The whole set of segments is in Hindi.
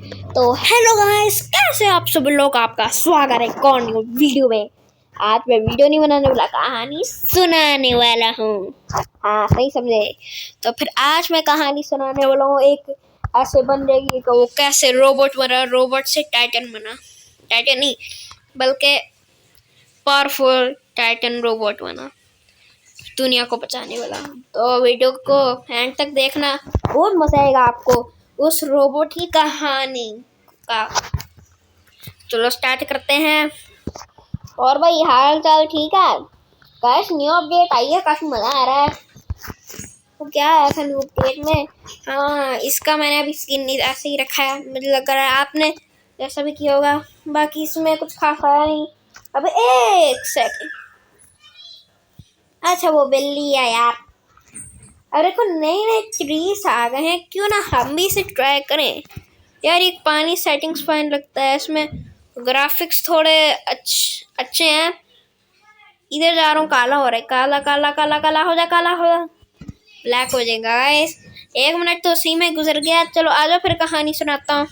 तो हेलो गाइस, कैसे आप सब लोग। आपका स्वागत है कौन न्यू वीडियो में। आज मैं वीडियो नहीं बनाने वाला, कहानी सुनाने वाला हूँ। हाँ, सही समझे। तो फिर आज मैं कहानी सुनाने वाला हूँ। एक ऐसे बन जाएगी कि वो कैसे रोबोट बना, रोबोट से टाइटन बना। टाइटन नहीं बल्कि पावरफुल टाइटन रोबोट बना, दुनिया को बचाने वाला। तो वीडियो को एंड तक देखना, बहुत मजा आएगा आपको उस रोबोट की कहानी का। चलो स्टार्ट करते हैं। और भाई, हाल चाल ठीक है? गाइस, न्यू अपडेट आई है, काफी मजा आ रहा है। तो क्या है ऐसा न्यू अपडेट में? हाँ, इसका मैंने अभी स्किन ऐसे ही रखा है। मुझे लग रहा है आपने जैसा भी किया होगा। बाकी इसमें कुछ खास आया नहीं। अबे एक सेकंड, अच्छा वो बिल्ली है यार। अरे को नए नए ट्रीज आ गए हैं, क्यों ना हम भी इसे ट्राई करें यार। एक पानी सेटिंग्स फाइन लगता है, इसमें ग्राफिक्स थोड़े अच्छे हैं। इधर जा रहा हूँ, काला हो रहा है। काला काला काला काला हो जा, काला हो जा, ब्लैक हो जाएगा गाइस। 1 मिनट तो उसी में गुजर गया। चलो आजा, फिर कहानी सुनाता हूँ।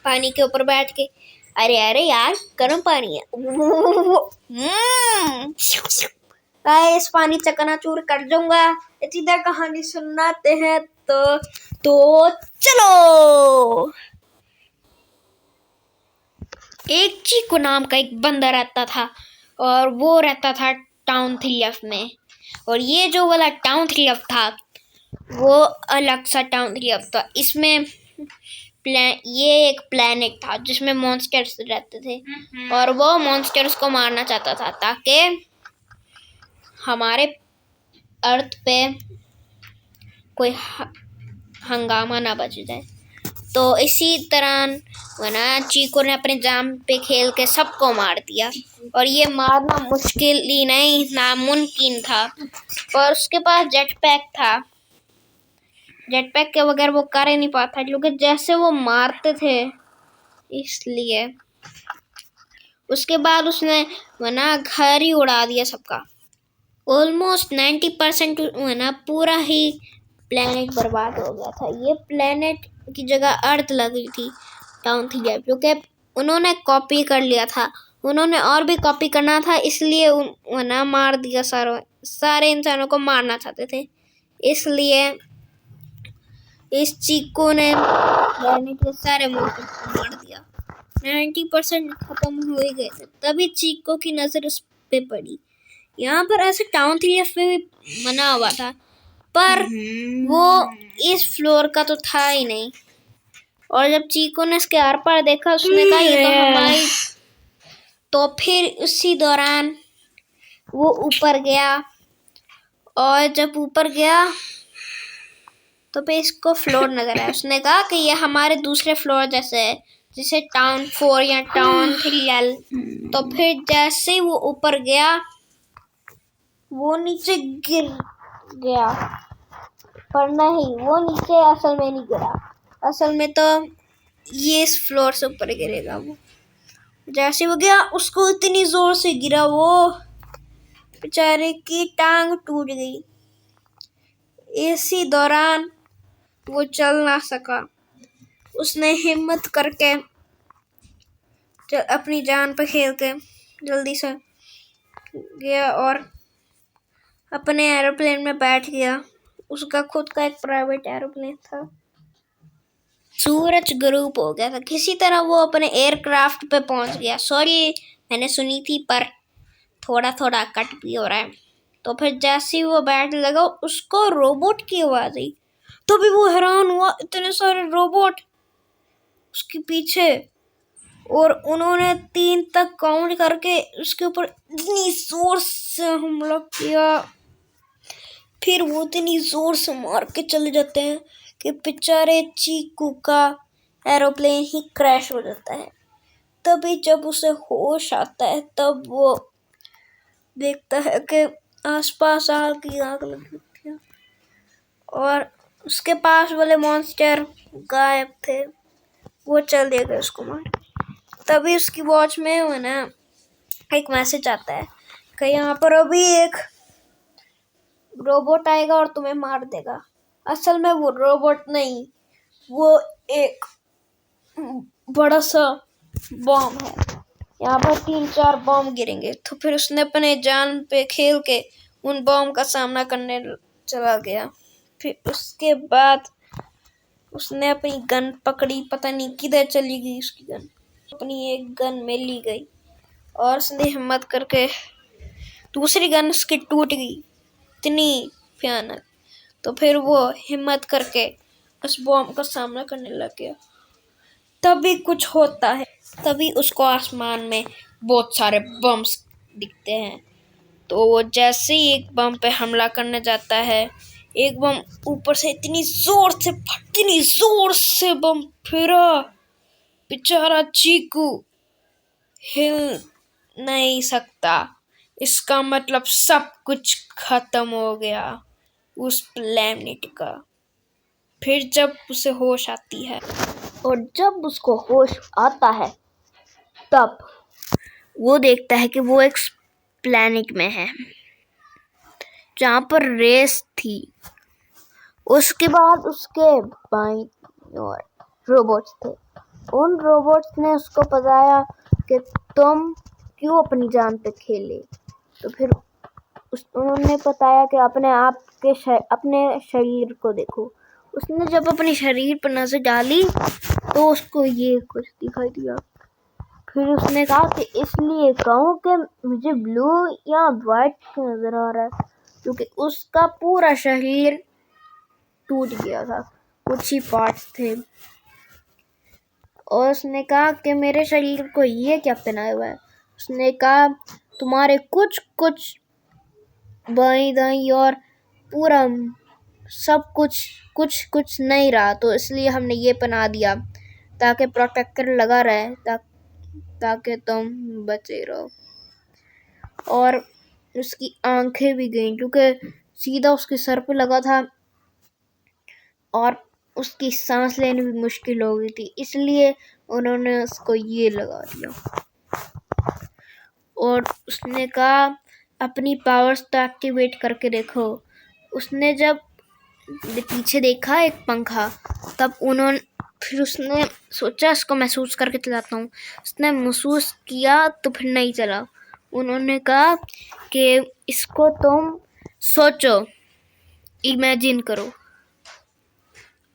पानी के ऊपर बैठ के, अरे अरे यार, गर्म पानी है। गाइस, पानी चकनाचूर कर दूंगा। इसी तरह कहानी सुनाते हैं। तो चलो। एक चीकू नाम का एक बंदा रहता था, और वो रहता था टाउन 3F में। और ये जो वाला टाउन 3F था, वो अलग सा टाउन 3F था। इसमें ये एक प्लेनेट था जिसमें मॉन्स्टर्स रहते थे, और वो मॉन्स्टर्स को मारना चाहता था ताकि हमारे अर्थ पे कोई हंगामा ना बच जाए। तो इसी तरह वना चीकू ने अपने जाम पे खेल के सबको मार दिया। और ये मारना मुश्किल ही नहीं, नामुमकिन था। और उसके पास जेट पैक था। जेट पैक के बगैर वो कर ही नहीं पाता, क्योंकि जैसे वो मारते थे इसलिए। उसके बाद उसने वना घर ही उड़ा दिया सबका। ऑलमोस्ट 90% वना पूरा ही प्लेनेट बर्बाद हो गया था। ये प्लेनेट की जगह अर्थ लगी थी टाउन 3F, क्योंकि उन्होंने कॉपी कर लिया था। उन्होंने और भी कॉपी करना था, इसलिए वना मार दिया। सारे इंसानों को मारना चाहते थे, इसलिए इस चीकू ने प्लेनेट के सारे मॉन्स्टर को मार दिया। 90% खत्म हो ही गए थे। तभी चीकू की नजर उस पे पड़ी। यहाँ पर ऐसे टाउन 3F में भी बना हुआ था, पर वो इस फ्लोर का तो था ही नहीं। और जब चीकू ने इसके आर पार देखा, उसने कहा ये तो हमारी। तो फिर उसी दौरान वो ऊपर गया, और जब ऊपर गया तो फिर इसको फ्लोर नजर आया। उसने कहा कि ये हमारे दूसरे फ्लोर जैसे है, जैसे टाउन 4 या टाउन 3L। तो फिर जैसे ही वो ऊपर गया, वो नीचे गिर गया। पर नहीं, वो नीचे असल में नहीं गिरा। असल में तो ये इस फ्लोर से ऊपर गिरेगा। वो जैसे वो गया, उसको इतनी जोर से गिरा, वो बेचारे की टांग टूट गई। इसी दौरान वो चल ना सका। उसने हिम्मत करके अपनी जान पे खेल के जल्दी से गया और अपने एरोप्लेन में बैठ गया। उसका खुद का एक प्राइवेट एरोप्लेन था। सूरज ग्रुप हो गया था। किसी तरह वो अपने एयरक्राफ्ट पे पहुंच गया। सॉरी, मैंने सुनी थी, पर थोड़ा थोड़ा कट भी हो रहा है। तो फिर जैसे ही वो बैठने लगा, उसको रोबोट की आवाज आई। तो भी वो हैरान हुआ, इतने सारे रोबोट उसके पीछे। और उन्होंने 3 तक काउंट करके उसके ऊपर इतनी जोर से हमला किया। फिर वो इतनी जोर से मार के चले जाते हैं कि बेचारे चीकू का एरोप्लेन ही क्रैश हो जाता है। तभी जब उसे होश आता है, तब वो देखता है कि आसपास आग की आग लगी थी, और उसके पास वाले मॉन्स्टर गायब थे। वो चल देगा उसको मार। तभी उसकी वॉच में वो ना एक मैसेज आता है कि यहाँ पर अभी एक रोबोट आएगा और तुम्हें मार देगा। असल में वो रोबोट नहीं, वो एक बड़ा सा बॉम्ब है, यहाँ पर 3-4 बॉम्ब गिरेंगे। तो फिर उसने अपने जान पे खेल के उन बॉम्ब का सामना करने चला गया। फिर उसके बाद उसने अपनी गन पकड़ी, पता नहीं किधर चली गई उसकी गन, अपनी एक गन में ली गई और उसने हिम्मत करके दूसरी गन उसकी टूट गई, इतनी भयानक। तो फिर वो हिम्मत करके उस बॉम्ब का सामना करने लग गया। तभी कुछ होता है, तभी उसको आसमान में बहुत सारे बम्स दिखते हैं। तो वो जैसे ही एक बम पे हमला करने जाता है, एक बम ऊपर से इतनी जोर से बम फिरा, बेचारा चीकू हिल नहीं सकता। इसका मतलब सब कुछ खत्म हो गया उस प्लेनेट का। फिर जब उसे होश आती है, और जब उसको होश आता है, तब वो देखता है कि वो एक प्लेनेट में है जहाँ पर रेस थी। उसके बाद उसके बाईं ओर रोबोट्स थे। उन रोबोट्स ने उसको बताया कि तुम क्यों अपनी जान पे खेले। तो फिर उन्होंने बताया कि अपने शरीर को देखो। उसने जब अपने शरीर पर नजर डाली तो उसको ये कुछ दिखाई दिया। फिर उसने कहा कि इसलिए कहूँ कि मुझे ब्लू या वाइट नजर आ रहा है, क्योंकि उसका पूरा शरीर टूट गया था, कुछ ही पार्ट्स थे। और उसने कहा कि मेरे शरीर को ये क्या पहनाया हुआ है। उसने कहा तुम्हारे कुछ कुछ बाईं दाईं और पूरा सब कुछ नहीं रहा, तो इसलिए हमने ये पहना दिया ताकि प्रोटेक्टर लगा रहे, ताकि तुम बचे रहो। और उसकी आंखें भी गईं क्योंकि सीधा उसके सर पे लगा था और उसकी सांस लेनी भी मुश्किल हो गई थी, इसलिए उन्होंने उसको ये लगा दिया। और उसने कहा अपनी पावर्स तो एक्टिवेट करके देखो। उसने जब पीछे देखा एक पंखा, तब फिर उसने सोचा इसको महसूस करके चलाता हूँ। उसने महसूस किया तो फिर नहीं चला। उन्होंने कहा कि इसको तुम सोचो, इमेजिन करो।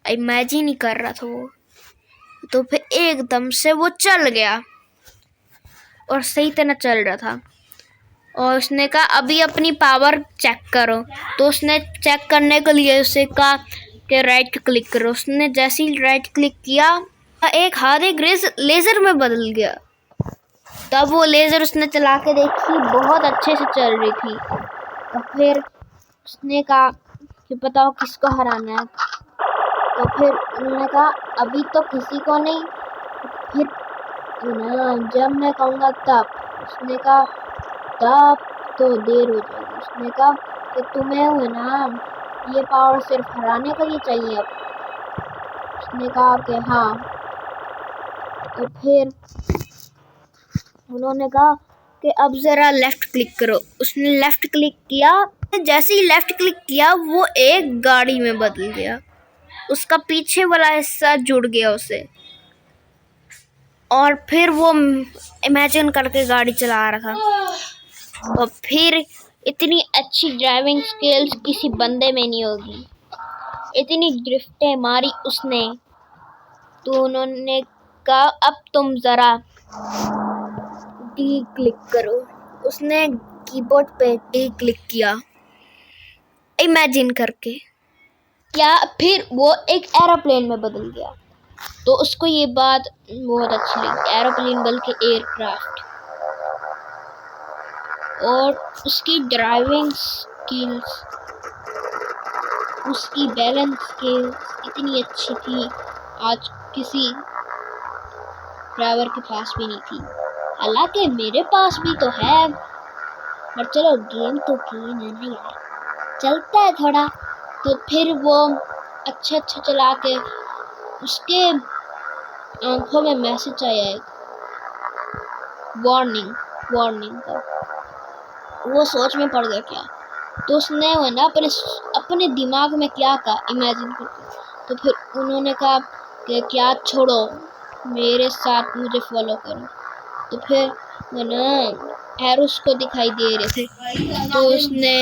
इमेजिन ही कर रहा था वो, तो फिर एकदम से वो चल गया और सही तरह चल रहा था। और उसने कहा अभी अपनी पावर चेक करो। तो उसने चेक करने के लिए उसे कहा कि राइट क्लिक करो। उसने जैसे ही राइट क्लिक किया, एक हाथ एक लेजर में बदल गया। तब वो लेजर उसने चला के देखी, बहुत अच्छे से चल रही थी। तो फिर उसने कहा कि बताओ किसको हराना है। तो फिर उन्होंने कहा अभी तो किसी को नहीं, फिर जब मैं कहूँगा तब। उसने कहा तब तो देर हो जाएगी। उसने कहा कि तुम्हें है ना ये पावर सिर्फ हराने के लिए चाहिए अब। उसने कहा कि हाँ। तो फिर उन्होंने कहा कि अब जरा लेफ्ट क्लिक करो। उसने लेफ्ट क्लिक किया, जैसे ही लेफ्ट क्लिक किया वो एक गाड़ी में बदल गया। उसका पीछे वाला हिस्सा जुड़ गया उसे, और फिर वो इमेजिन करके गाड़ी चला रहा था। और फिर इतनी अच्छी ड्राइविंग स्किल्स किसी बंदे में नहीं होगी, इतनी ड्रिफ्टें मारी उसने। तो उन्होंने कहा अब तुम जरा डी क्लिक करो। उसने कीबोर्ड पे डी क्लिक किया इमेजिन करके, क्या फिर वो एक एरोप्लेन में बदल गया। तो उसको ये बात बहुत अच्छी लगी, एरोप्लेन बल्कि एयरक्राफ्ट। और उसकी ड्राइविंग स्किल्स, उसकी बैलेंस स्किल्स इतनी अच्छी थी, आज किसी ड्राइवर के पास भी नहीं थी। हालांकि मेरे पास भी तो है, पर चलो गेम तो गेम है ना यार, चलता है थोड़ा। तो फिर वो अच्छा चला के उसके आंखों में मैसेज आया एक वार्निंग का। वो सोच में पड़ गया क्या। तो उसने वो ना अपने दिमाग में क्या कहा इमेजिन करके। तो फिर उन्होंने कहा कि क्या छोड़ो, मेरे साथ मुझे फॉलो करो। तो फिर वो ना एरोस को दिखाई दे रहे थे, तो उसने